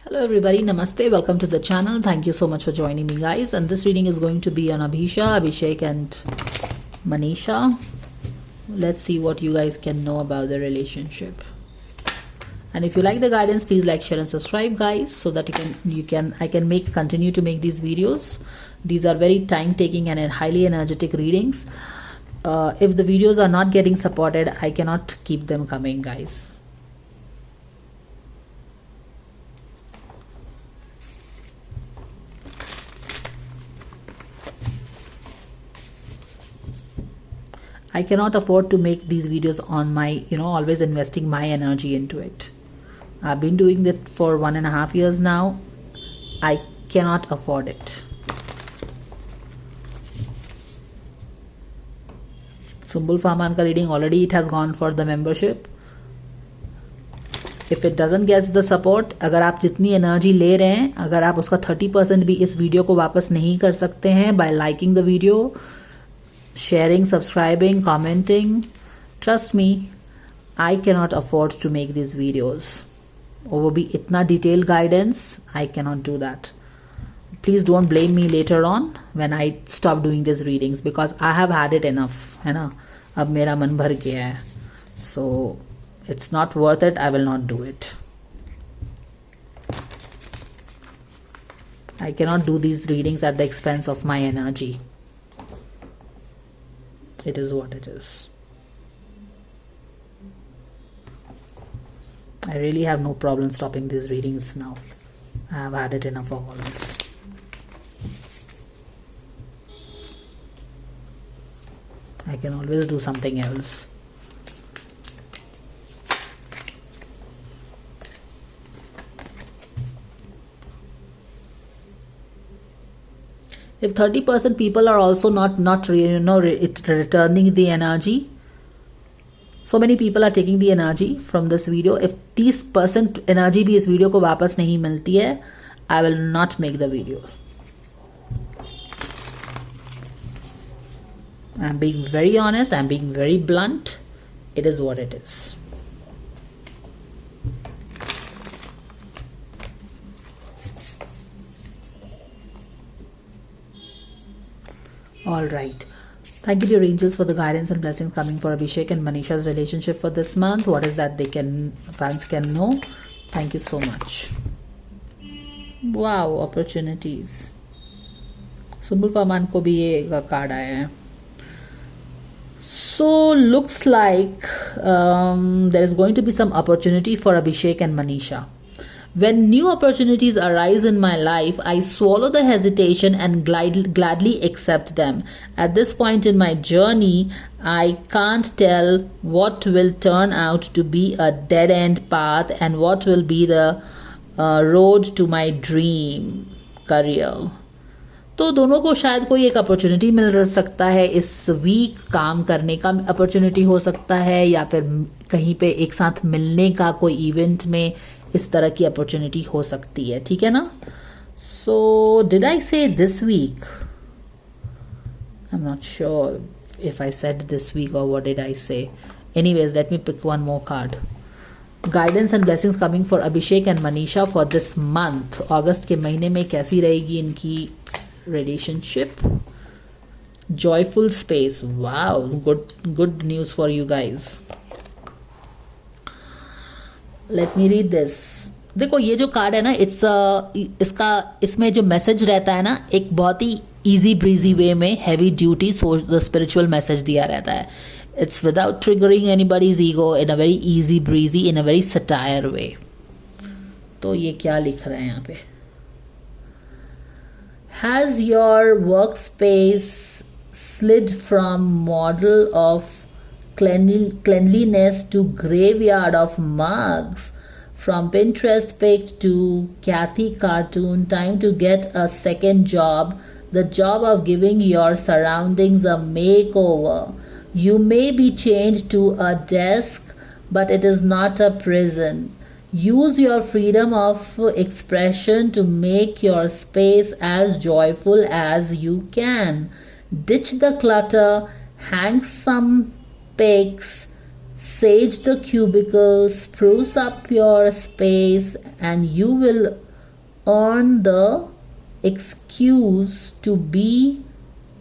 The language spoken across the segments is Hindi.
Hello everybody, namaste, welcome to the channel. Thank you so much for joining me guys, and this reading is going to be on Abhishek and Manisha. Let's see what you guys can know about the relationship. And if you like the guidance, please like, share and subscribe guys, so that I can continue to make these videos. These are very time taking and highly energetic readings. If the videos are not getting supported, I cannot keep them coming guys. I cannot afford to make these videos on my, always investing my energy into it. I've been doing that for 1.5 years now. I cannot afford it. Sumbul Farman ka reading already it has gone for the membership. If it doesn't get the support, अगर आप जितनी एनर्जी ले रहे हैं, अगर आप उसका 30% भी इस वीडियो को वापस नहीं कर सकते हैं by liking the video, sharing, subscribing, commenting, trust me, I cannot afford to make these videos. और वो भी इतना detailed guidance, I cannot do that. Please don't blame me later on when I stop doing these readings, because I have had it enough, है ना? अब मेरा मन भर गया है. So it's not worth it. I will not do it. I cannot do these readings at the expense of my energy. It is what it is. I really have no problem stopping these readings now. I have had it enough of all this. I can always do something else. If 30% people are also not returning the energy, so many people are taking the energy from this video. If 30% energy भी इस वीडियो को वापस नहीं मिलती है, I will not make the video. I'm being very honest. I'm being very blunt. It is what it is. All right. Thank you to your angels for the guidance and blessings coming for Abhishek and Manisha's relationship for this month. What is that fans can know? Thank you so much. Wow, opportunities. Sumbul Farman ko bhi ye card aaya hai. So looks like there is going to be some opportunity for Abhishek and Manisha. When new opportunities arise in my life, I swallow the hesitation and gladly accept them. At this point in my journey, I can't tell what will turn out to be a dead-end path and what will be the road to my dream career. तो दोनों को शायद कोई एक अपॉर्चुनिटी मिल सकता है. इस वीक काम करने का अपॉर्चुनिटी हो सकता है, या फिर कहीं पे एक साथ मिलने का कोई इवेंट में इस तरह की अपॉर्चुनिटी हो सकती है. ठीक है ना? सो did I say this week? I am not sure if I said this week or what did I say. Anyways, let me pick one more card. Guidance and blessings coming for Abhishek and Manisha for this month. अगस्त के महीने में कैसी रहेगी इनकी relationship? Joyful space. Wow, good news for you guys. Let me read this. देखो ये जो कार्ड है ना, इसमें जो मैसेज रहता है ना, एक बहुत ही इजी ब्रीजी वे में हैवी ड्यूटी स्पिरिचुअल मैसेज दिया रहता है. It's without triggering anybody's ego, in a very easy breezy, in a very satire way. तो ये क्या लिख रहे हैं यहाँ पे? Has your work space slid from model of cleanliness to graveyard of mugs, from Pinterest pic to Kathy cartoon? Time to get a second job, the job of giving your surroundings a makeover. You may be chained to a desk, but it is not a prison. Use your freedom of expression to make your space as joyful as you can. Ditch the clutter, hang some pics, sage the cubicle, spruce up your space, and you will earn the excuse to be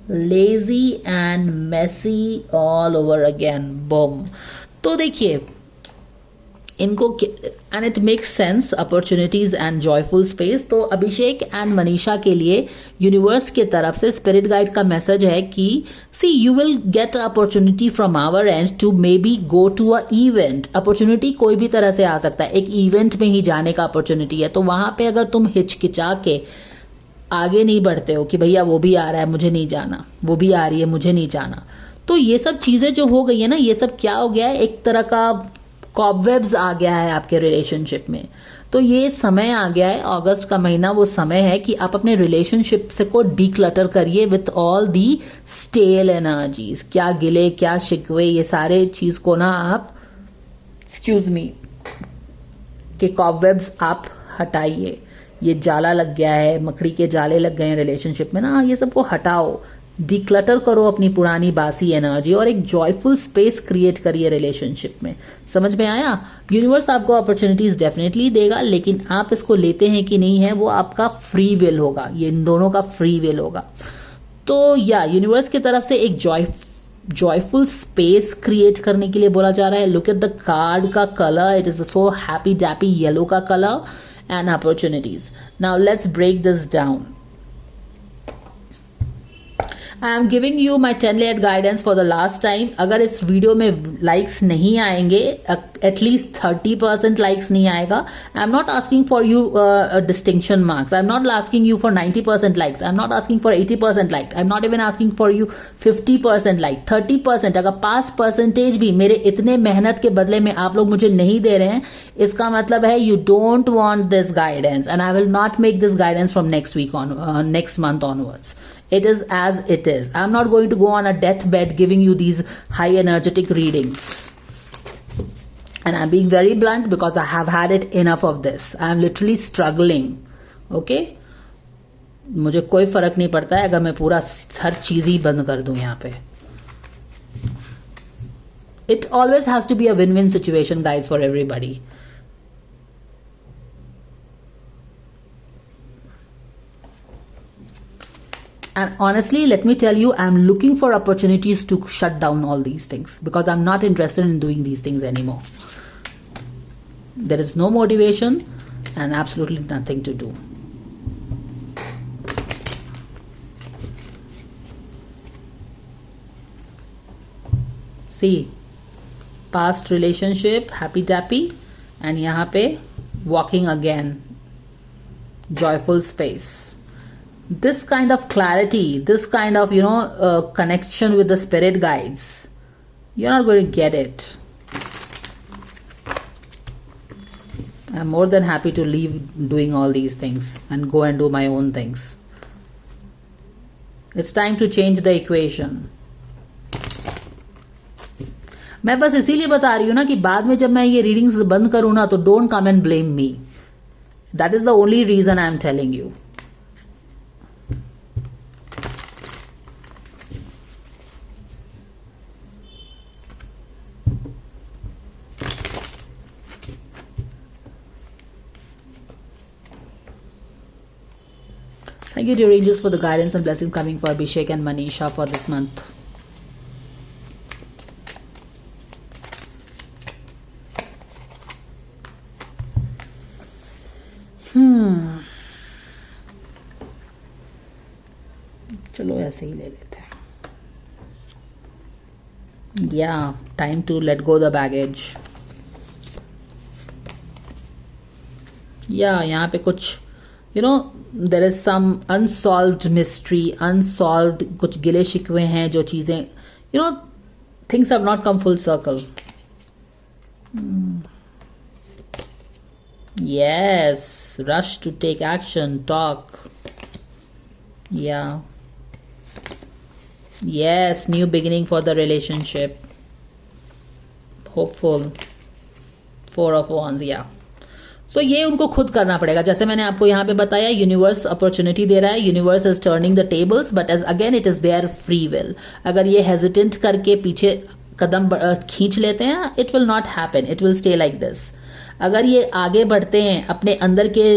lazy and messy all over again. Boom. तो देखिए इनको, and it makes sense, opportunities and joyful space. तो अभिषेक एंड मनीषा के लिए यूनिवर्स के तरफ से स्पिरिट गाइड का मैसेज है कि see you will get opportunity from our end to may be go to a event. Opportunity कोई भी तरह से आ सकता है, एक इवेंट में ही जाने का अपॉर्चुनिटी है. तो वहां पे अगर तुम हिचकिचा के आगे नहीं बढ़ते हो कि भैया वो भी आ रहा है मुझे नहीं जाना, वो भी आ रही है मुझे नहीं जाना, तो ये सब चीज़ें जो हो गई है ना, ये सब क्या हो गया है, एक तरह का कॉबवेब्स आ गया है आपके रिलेशनशिप में. तो ये समय आ गया है, अगस्त का महीना वो समय है कि आप अपने रिलेशनशिप से को डीक्लटर करिए with all the stale energies. क्या गिले क्या शिकवे, ये सारे चीज को ना आप, एक्सक्यूज मी, के कॉबवेब्स आप हटाइए. ये जाला लग गया है, मकड़ी के जाले लग गए हैं रिलेशनशिप में ना, ये सबको हटाओ, डिक्लटर करो अपनी पुरानी बासी एनर्जी और एक जॉयफुल स्पेस क्रिएट करिए रिलेशनशिप में. समझ में आया? यूनिवर्स आपको अपॉर्चुनिटीज डेफिनेटली देगा, लेकिन आप इसको लेते हैं कि नहीं है वो आपका फ्री विल होगा, ये इन दोनों का फ्री विल होगा. तो या यूनिवर्स की तरफ से एक जॉयफुल स्पेस क्रिएट करने के लिए बोला जा रहा है. लुक एट द कार्ड का colour, it is so happy dappy yellow का colour and opportunities. Now let's break this down. I am giving you my 10 layer guidance for the last time. अगर इस वीडियो में लाइक्स नहीं आएंगे, एटलीस्ट 30% लाइक्स नहीं आएगा, आई am not asking for you distinction marks, I am not asking you for 90% likes, I am not asking for 80% like, I am not even asking for you 50% like. 30%, अगर 5% भी मेरे इतने मेहनत के बदले में आप लोग मुझे नहीं दे रहे हैं, इसका मतलब है you don't want this guidance and I will not make this guidance from next month onwards. It is as it is. I'm not going to go on a deathbed giving you these high energetic readings. And I'm being very blunt because I have had it enough of this. I'm literally struggling. Okay? मुझे कोई फर्क नहीं पड़ता है अगर मैं पूरा हर चीज ही बंद कर दूं यहाँ पे. It always has to be a win-win situation, guys, for everybody. And honestly, let me tell you, I'm looking for opportunities to shut down all these things because I'm not interested in doing these things anymore. There is no motivation and absolutely nothing to do. See, past relationship, happy tappy, and यहाँ पे walking again, joyful space. This kind of clarity, this kind of connection with the spirit guides, you're not going to get it. I'm more than happy to leave doing all these things and go and do my own things. It's time to change the equation. मैं बस इसीलिए बता रही हूँ ना कि बाद में जब मैं ये रीडिंग्स बंद करूँ ना, तो don't come and blame me. That is the only reason I'm telling you. Thank you, dear angels, for the guidance and blessing coming for Abhishek and Manisha for this month. चलो ऐसे ही ले लेते हैं. Yeah, time to let go the baggage. Yeah, यहाँ पे कुछ there is some unsolved mystery, unsolved कुछ गिले शिकवे हैं, जो चीज़ें things have not come full circle. Yes, rush to take action, talk. Yeah. Yes, new beginning for the relationship. Hopeful. 4 of Wands, yeah. So ये उनको खुद करना पड़ेगा. जैसे मैंने आपको यहाँ पे बताया, यूनिवर्स अपॉर्चुनिटी दे रहा है, universe is turning the tables, but as again it is their free will. अगर ये हेजिटेंट करके पीछे कदम खींच लेते हैं, it will not happen, it will stay like this. अगर ये आगे बढ़ते हैं, अपने अंदर के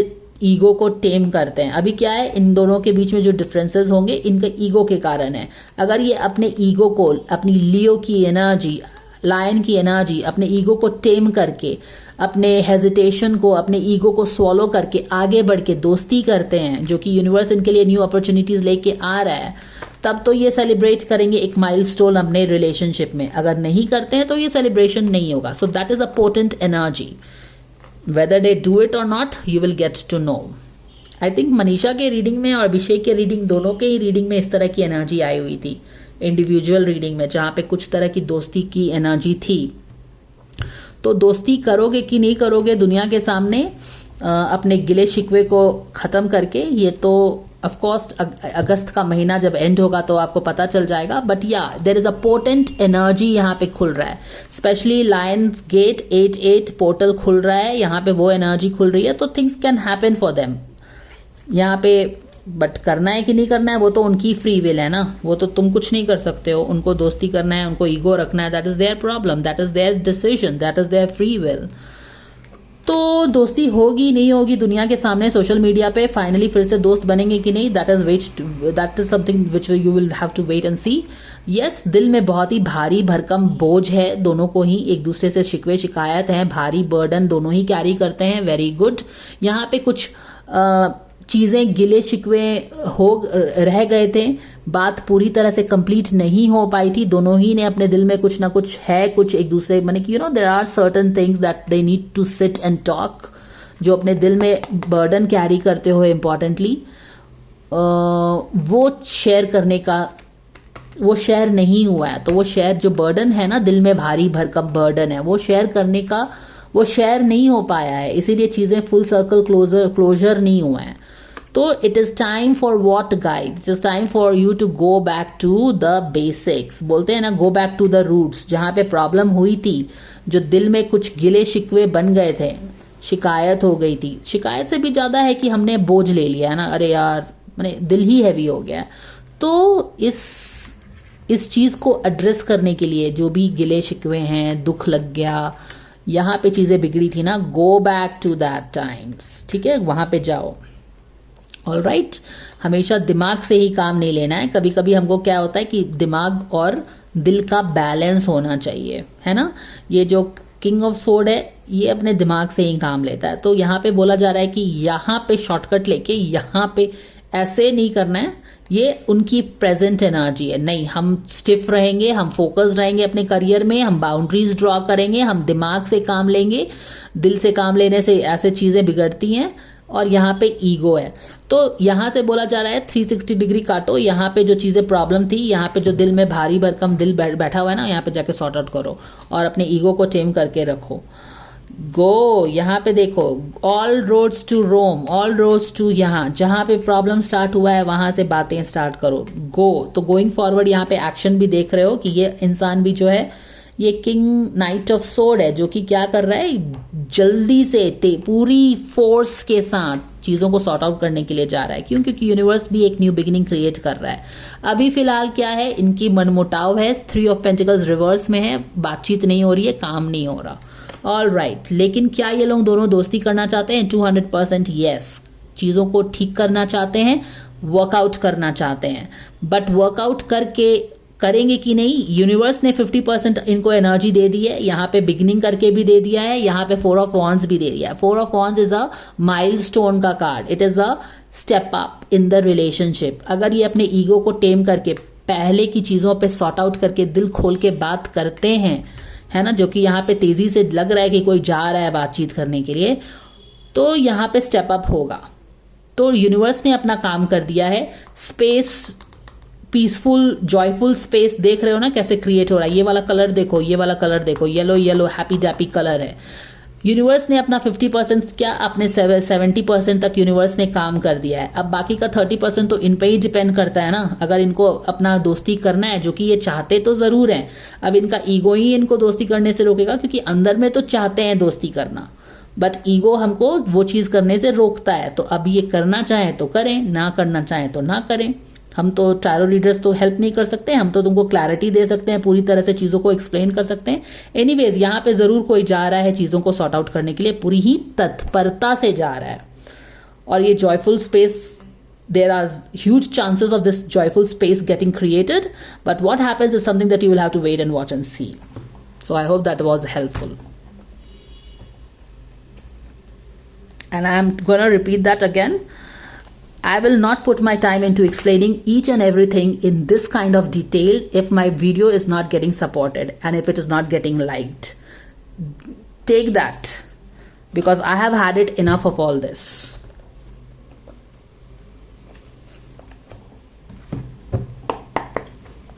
ईगो को टेम करते हैं। अभी क्या है, इन दोनों के बीच में जो डिफरेंसेस होंगे इनके ईगो के कारण है। अगर ये अपने ईगो को, अपनी लियो की एनर्जी, लायन की एनर्जी, अपने ईगो को टेम करके, अपने हेजिटेशन को, अपने ईगो को स्वॉलो करके आगे बढ़ के दोस्ती करते हैं, जो कि यूनिवर्स इनके लिए न्यू अपॉर्चुनिटीज लेके आ रहा है, तब तो ये सेलिब्रेट करेंगे एक माइलस्टोन अपने रिलेशनशिप में। अगर नहीं करते हैं तो ये सेलिब्रेशन नहीं होगा। So that is a potent energy. Whether they do it और not, you will get to know. I think Manisha के रीडिंग में और अभिषेक के रीडिंग, दोनों के ही रीडिंग में इस तरह की एनर्जी आई हुई थी, इंडिविजुअल रीडिंग में, जहाँ पे कुछ तरह की दोस्ती की एनर्जी थी। तो दोस्ती करोगे कि नहीं करोगे दुनिया के सामने, अपने गिले शिकवे को ख़त्म करके, ये तो ऑफ कोर्स अगस्त का महीना जब एंड होगा तो आपको पता चल जाएगा। बट या there is a potent energy यहाँ पे खुल रहा है, स्पेशली लायंस गेट 8-8 पोर्टल खुल रहा है, यहाँ पे वो एनर्जी खुल रही है। तो things can happen for them यहाँ पे। बट करना है कि नहीं करना है वो तो उनकी फ्री विल है ना, वो तो तुम कुछ नहीं कर सकते हो। उनको दोस्ती करना है, उनको ईगो रखना है, that is their problem, that is there decision, that is there free will. तो दोस्ती होगी नहीं होगी दुनिया के सामने, सोशल मीडिया पे फाइनली फिर से दोस्त बनेंगे कि नहीं, that is something which you will have to wait and see. Yes, दिल में बहुत ही भारी भरकम बोझ है दोनों को ही, एक दूसरे से शिकवे शिकायत हैं, भारी बर्डन दोनों ही कैरी करते हैं। Very good. यहाँ पे कुछ चीज़ें गिले शिकवे हो रह गए थे, बात पूरी तरह से कंप्लीट नहीं हो पाई थी, दोनों ही ने अपने दिल में कुछ ना कुछ है, कुछ एक दूसरे माने कि there are certain things that they need to sit and talk, जो अपने दिल में बर्डन कैरी करते हो इम्पॉर्टेंटली, वो शेयर करने का, वो शेयर नहीं हुआ है। तो वो शेयर, जो बर्डन है ना, दिल में भारी भरकम बर्डन है, वो शेयर करने का, वो शेयर नहीं हो पाया है, इसीलिए चीज़ें फुल सर्कल क्लोजर नहीं हुआ है। तो it is time for what guide, it is time for you to go back to the basics. बोलते हैं ना, go back to the roots. जहाँ पे प्रॉब्लम हुई थी, जो दिल में कुछ गिले शिकवे बन गए थे, शिकायत हो गई थी, शिकायत से भी ज़्यादा है कि हमने बोझ ले लिया है ना, अरे यार मैंने दिल ही हैवी हो गया। तो इस चीज़ को एड्रेस करने के लिए, जो भी गिले शिकवे हैं, दुख लग गया, यहाँ पे चीज़ें बिगड़ी थी ना, go back to that times, ठीक है, वहाँ पे जाओ। All right. हमेशा दिमाग से ही काम नहीं लेना है, कभी कभी हमको क्या होता है कि दिमाग और दिल का बैलेंस होना चाहिए, है ना। ये जो किंग ऑफ सोर्ड है, ये अपने दिमाग से ही काम लेता है। तो यहाँ पे बोला जा रहा है कि यहाँ पे शॉर्टकट लेके यहाँ पे ऐसे नहीं करना है, ये उनकी प्रेजेंट एनर्जी है। नहीं, हम स्टिफ रहेंगे, हम फोकस्ड रहेंगे अपने करियर में, हम बाउंड्रीज ड्रॉ करेंगे, हम दिमाग से काम लेंगे। दिल से काम लेने से ऐसे चीज़ें बिगड़ती हैं। और यहाँ पे ईगो है, तो यहाँ से बोला जा रहा है 360 डिग्री काटो। यहाँ पे जो चीज़ें प्रॉब्लम थी, यहाँ पे जो दिल में भारी भरकम दिल बैठा हुआ है ना, यहाँ पे जाके सॉर्ट आउट करो और अपने ईगो को टेम करके रखो। गो, यहाँ पे देखो, all roads to Rome, all roads to, यहाँ जहाँ पे प्रॉब्लम स्टार्ट हुआ है वहाँ से बातें स्टार्ट करो। गो, तो गोइंग फॉरवर्ड यहाँ पे एक्शन भी देख रहे हो कि ये इंसान भी जो है, ये किंग नाइट ऑफ सोर्ड है, जो कि क्या कर रहा है, जल्दी से पूरी फोर्स के साथ चीज़ों को सॉर्ट आउट करने के लिए जा रहा है। क्यों? क्योंकि यूनिवर्स भी एक न्यू बिगिनिंग क्रिएट कर रहा है। अभी फिलहाल क्या है, इनकी मनमुटाव है, 3 ऑफ पेंटिकल्स रिवर्स में है, बातचीत नहीं हो रही है, काम नहीं हो रहा। ऑल राइट, लेकिन क्या ये लोग दोनों दोस्ती करना चाहते हैं? 200% येस। चीज़ों को ठीक करना चाहते हैं, वर्कआउट करना चाहते हैं, बट वर्कआउट करेंगे कि नहीं, यूनिवर्स ने 50% इनको एनर्जी दे दी है, यहाँ पे बिगिनिंग करके भी दे दिया है, यहाँ पे 4 ऑफ वॉन्ड्स भी दे दिया है। 4 of wands is a milestone का card, it is a step up in the relationship. अगर ये अपने ईगो को टेम करके पहले की चीज़ों पे सॉर्ट आउट करके दिल खोल के बात करते हैं, है ना, जो कि यहाँ पे तेजी से लग रहा है कि कोई जा रहा है बातचीत करने के लिए, तो यहाँ पे स्टेप अप होगा। तो यूनिवर्स ने अपना काम कर दिया है। स्पेस, पीसफुल जॉयफुल स्पेस देख रहे हो ना कैसे क्रिएट हो रहा है। ये वाला कलर देखो, ये वाला कलर देखो, येलो येलो हैप्पी डैप्पी कलर है। यूनिवर्स ने अपना 50% क्या, अपने 70% तक यूनिवर्स ने काम कर दिया है। अब बाकी का 30% तो इन पे ही डिपेंड करता है ना। अगर इनको अपना दोस्ती करना है, जो कि ये चाहते तो ज़रूर हैं, अब इनका ईगो ही इनको दोस्ती करने से रोकेगा, क्योंकि अंदर में तो चाहते हैं दोस्ती करना, बट ईगो हमको वो चीज़ करने से रोकता है। तो अब ये करना चाहें तो करें, ना करना चाहें तो ना करें। हम तो टैरो रीडर्स तो हेल्प नहीं कर सकते, हम तो तुमको क्लैरिटी दे सकते हैं, पूरी तरह से चीज़ों को एक्सप्लेन कर सकते हैं। एनीवेज, यहाँ पे ज़रूर कोई जा रहा है चीज़ों को सॉर्ट आउट करने के लिए, पूरी ही तत्परता से जा रहा है। और ये joyful space, there are huge chances of this joyful space getting created, but what happens is something that you will have to wait and watch and see. So I hope that was helpful. And I am going to repeat that again. I will not put my time into explaining each and everything in this kind of detail if my video is not getting supported and if it is not getting liked. Take that, because I have had it enough of all this.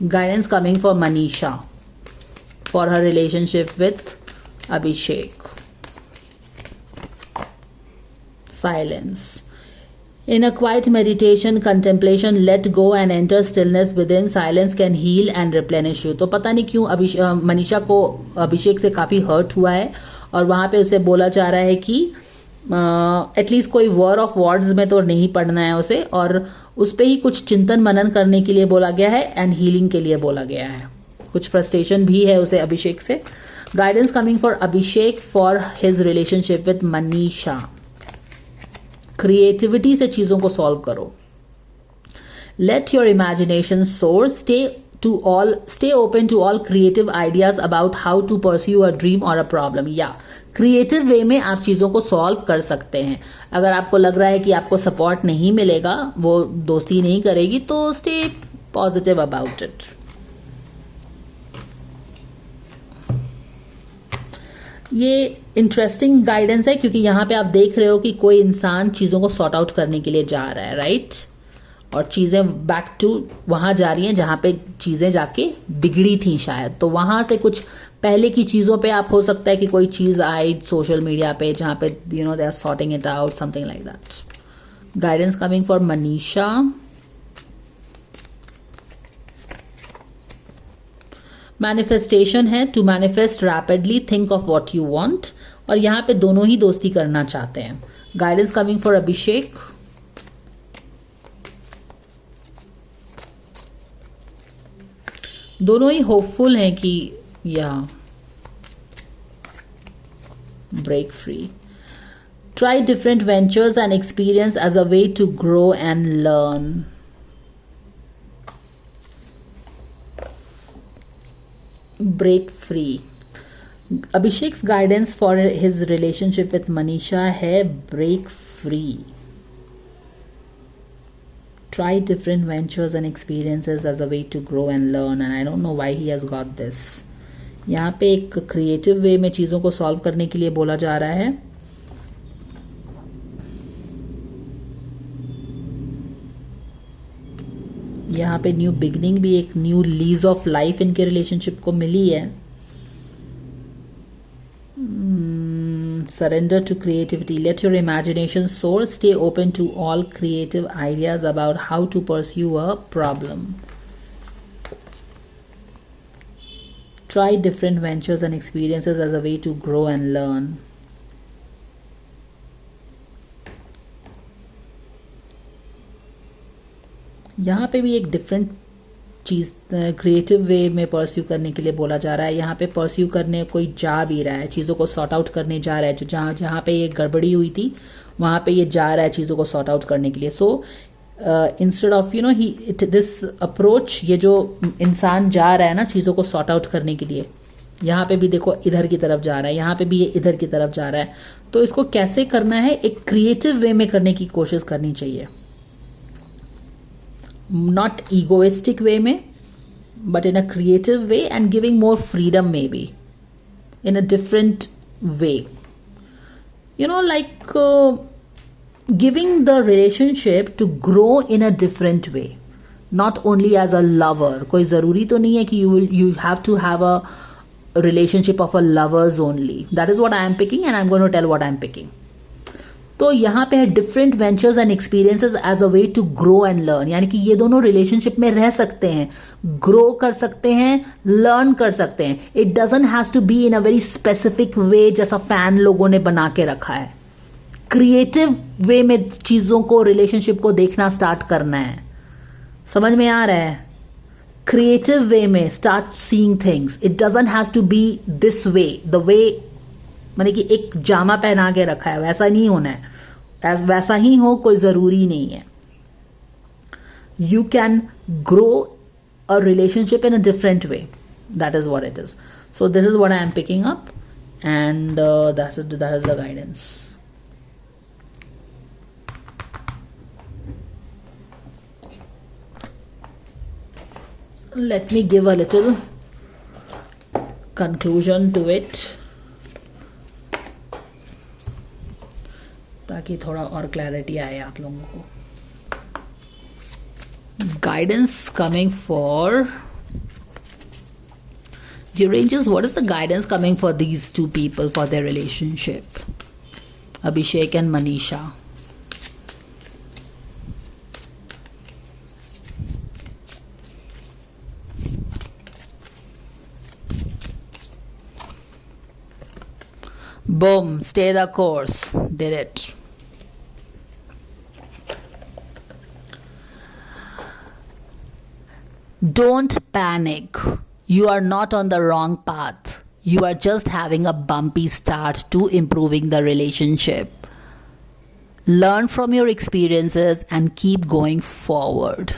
Guidance coming for Manisha for her relationship with Abhishek. Silence. In a quiet meditation, contemplation, let go and enter stillness within. Silence can heal and replenish you. तो पता नहीं क्यों मनीषा को अभिषेक से काफ़ी हर्ट हुआ है और वहाँ पे उसे बोला जा रहा है कि एटलीस्ट कोई वॉर ऑफ वर्ड्स में तो नहीं पढ़ना है उसे, और उस पर ही कुछ चिंतन मनन करने के लिए बोला गया है एंड हीलिंग के लिए बोला गया है. कुछ फ्रस्ट्रेशन भी है उसे अभिषेक से. Guidance coming for Abhishek for his relationship with Manisha. Creativity से चीज़ों को सॉल्व करो. लेट योर इमेजिनेशन सोर. Stay open to all creative ideas about how to pursue a dream or a problem. या क्रिएटिव वे में आप चीज़ों को सॉल्व कर सकते हैं. अगर आपको लग रहा है कि आपको सपोर्ट नहीं मिलेगा, वो दोस्ती नहीं करेगी, तो स्टे पॉजिटिव अबाउट इट. ये इंटरेस्टिंग गाइडेंस है क्योंकि यहाँ पे आप देख रहे हो कि कोई इंसान चीज़ों को सॉर्ट आउट करने के लिए जा रहा है, राइट? और चीज़ें बैक टू वहाँ जा रही हैं जहाँ पे चीज़ें जाके बिगड़ी थी शायद. तो वहाँ से कुछ पहले की चीज़ों पे आप हो सकता है कि कोई चीज़ आई सोशल मीडिया पे जहाँ पे they are sorting it out, something like that. Guidance coming for Manisha. Manifestation है. To manifest rapidly, think of what you want. और यहाँ पे दोनों ही दोस्ती करना चाहते हैं. Guidance coming for Abhishek. दोनों ही होपफुल हैं कि या break free. Try different ventures and experience as a way to grow and learn. Break free. Abhishek's guidance for his relationship with Manisha है break free. Try different ventures and experiences as a way to grow and learn. And I don't know why he has got this. यहाँ पे एक क्रिएटिव वे में चीज़ों को सॉल्व करने के लिए बोला जा रहा है. यहाँ पे न्यू बिगनिंग भी, एक न्यू लीज ऑफ लाइफ इनके रिलेशनशिप को मिली है. Surrender to creativity. Let your imagination soar. Stay open to all creative ideas about how to pursue a problem. Try different ventures and experiences as a way to grow and learn. यहाँ पे भी एक डिफरेंट चीज़ क्रिएटिव वे में परस्यू करने के लिए बोला जा रहा है. यहाँ पे परस्यू करने कोई जा भी रहा है, चीज़ों को सॉर्ट आउट करने जा रहा है. जो जहाँ पे ये गड़बड़ी हुई थी वहाँ पे ये जा रहा है चीज़ों को सॉर्ट आउट करने के लिए. So instead of this approach, ये जो इंसान जा रहा है ना चीज़ों को सॉर्ट आउट करने के लिए, यहाँ पे भी देखो इधर की तरफ जा रहा है, यहाँ पे भी ये इधर की तरफ जा रहा है. तो इसको कैसे करना है, एक क्रिएटिव वे में करने की कोशिश करनी चाहिए. Not egoistic way में, but in a creative way and giving more freedom maybe in a different way. Like giving the relationship to grow in a different way. Not only as a lover. कोई ज़रूरी तो नहीं है कि you have to have a relationship of a lovers only. That is what I am picking and I am going to tell what I am picking. तो यहाँ पे है different ventures and experiences as a way to grow and learn. यानी कि ये दोनों रिलेशनशिप में रह सकते हैं, ग्रो कर सकते हैं, लर्न कर सकते हैं. It doesn't has to be in a very specific way जैसा फैन लोगों ने बना के रखा है. क्रिएटिव वे में चीज़ों को, रिलेशनशिप को देखना स्टार्ट करना है. समझ में आ रहा है? क्रिएटिव वे में start seeing things. It doesn't has to be this way, the way माने कि एक जामा पहना के रखा है वैसा नहीं होना है. एज वैसा ही हो कोई ज़रूरी नहीं है. You can grow a relationship in a different way. That is what it is. So this is what I am picking up, and that is the guidance. Let me give a little conclusion to it, ताकि थोड़ा और क्लैरिटी आए आप लोगों को. Guidance coming for the Rangers. What is the guidance coming for these two people for their relationship? Abhishek and Manisha. Boom, stay the course. Did it. Don't panic. You are not on the wrong path. You are just having a bumpy start to improving the relationship. Learn from your experiences and keep going forward.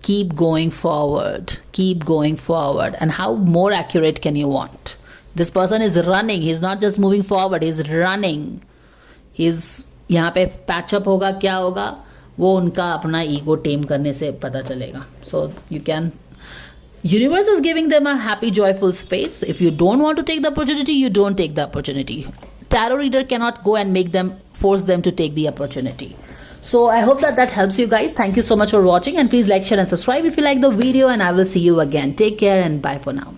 Keep going forward. Keep going forward. And how more accurate can you want? This person is running. He's not just moving forward. He's running. He's यहाँ पे पैचअप होगा, क्या होगा वो उनका अपना ईगो टेम करने से पता चलेगा. So you can. Universe is giving them a happy, joyful space. If you don't want to take the opportunity, you don't take the opportunity. Tarot reader cannot go and force them to take the opportunity. So I hope that helps you guys. Thank you so much for watching, and please like, share and subscribe if you like the video, and I will see you again. Take care and bye for now.